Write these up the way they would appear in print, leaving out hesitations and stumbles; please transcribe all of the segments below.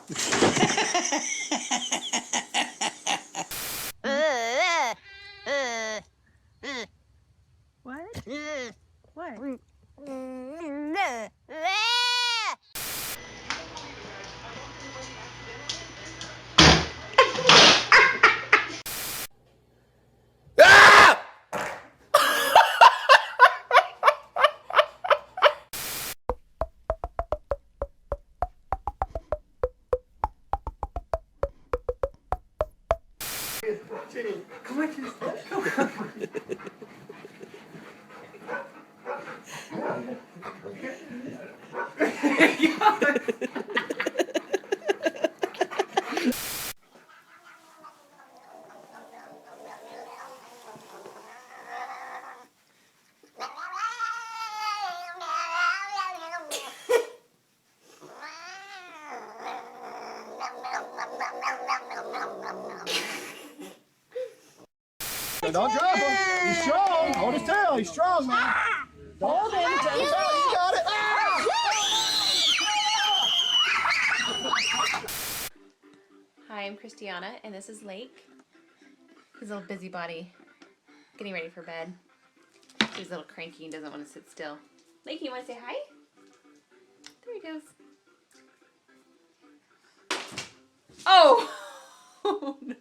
What? What? Jenny, come on, Jenny. Don't drop him. He's strong. Hold his tail. He's strong, man. Don't him. Take his tail. You got it. Hi, I'm Christiana, and this is Lake. He's a little busybody, getting ready for bed. He's a little cranky and doesn't want to sit still. Lake, you want to say hi? There he goes. Oh! Oh no.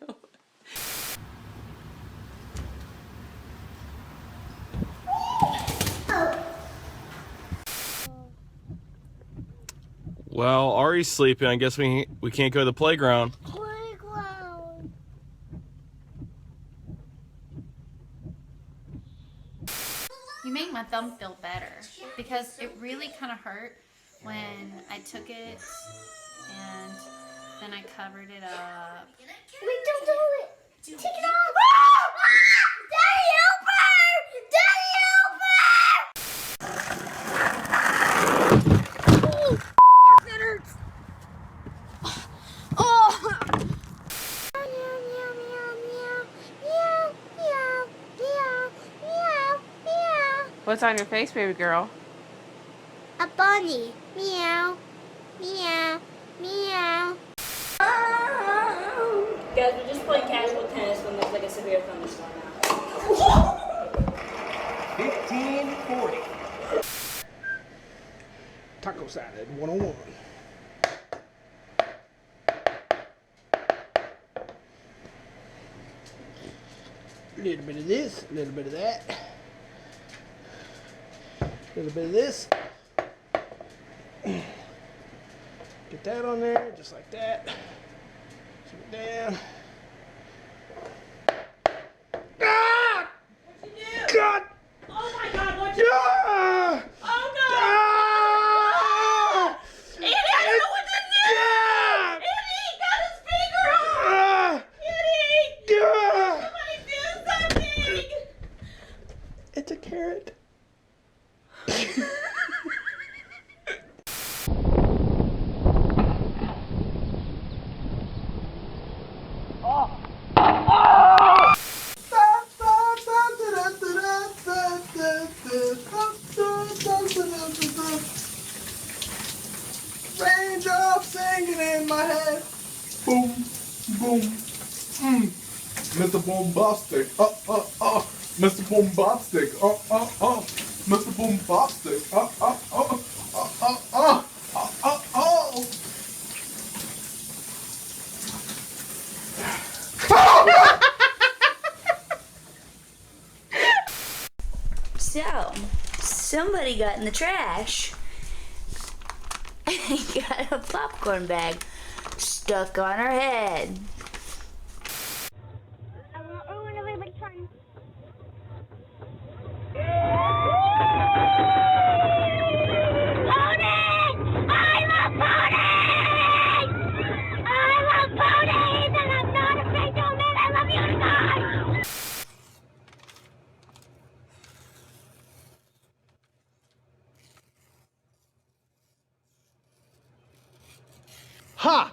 Well, Ari's sleeping. I guess we can't go to the playground. Playground. You make my thumb feel better because it really kind of hurt when I took it and then I covered it up. Wait, don't do it. Take it off. Daddy, help her! Daddy, help her! Oh, that hurts. Oh. Meow, meow, meow, meow, meow, meow, meow, meow. What's on your face, baby girl? A bunny. Meow, meow, meow. Guys, we're just playing casual tennis when there's like a severe thunderstorm out. 1540. Taco salad 101. A little bit of this, a little bit of that. A little bit of this. Get that on there, just like that. Put it down. Ah! What'd you do? God! Oh my god, what'd you do? Ah! Oh no! Ah! Eddie, I don't know what to do! Ah! Eddie, got his finger off! Ah! Eddie! Ah! Somebody do something! It's a carrot. Raindrops singing in my head. Boom, boom. Mr. Bombastic. Mr. Bombastic. Mr. Bombastic. So, somebody got in the trash and got a popcorn bag stuck on her head. I won't ruin everybody's fun. Ha!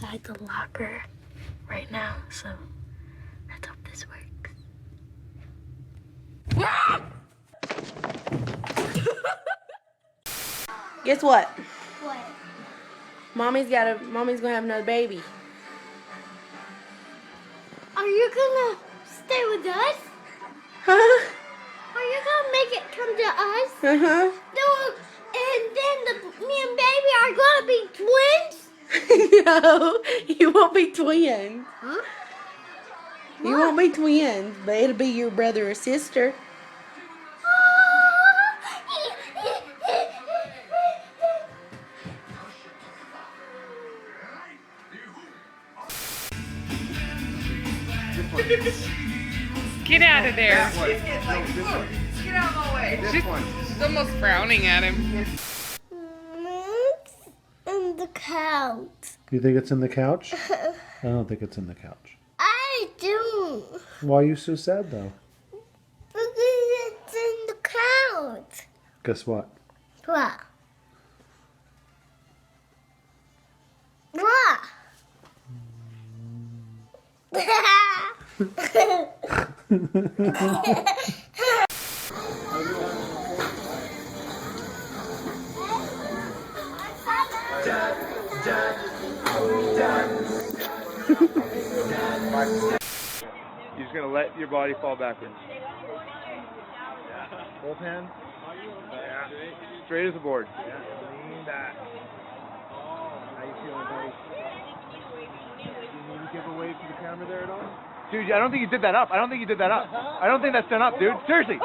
inside the locker right now, so let's hope this works. Guess what? What? Mommy's gonna have another baby. Are you gonna stay with us? Huh? Are you gonna make it come to us? Uh-huh. No, and then me and baby are gonna be twins? No, you won't be twins. Huh? You won't be twins, but it'll be your brother or sister. Get out of there. Get out of my way. She's almost frowning at him. In the couch. You think it's in the couch? I don't think it's in the couch. I do. Why are you so sad though? Because it's in the couch. Guess what? What? What? You're just gonna let your body fall backwards. Both hands. Yeah. Straight as a board. Yeah. Lean back. How you feeling, buddy? You need to give a wave to the camera there at all? Dude, I don't think you did that up. I don't think you did that up. I don't think that's done up, dude. Seriously.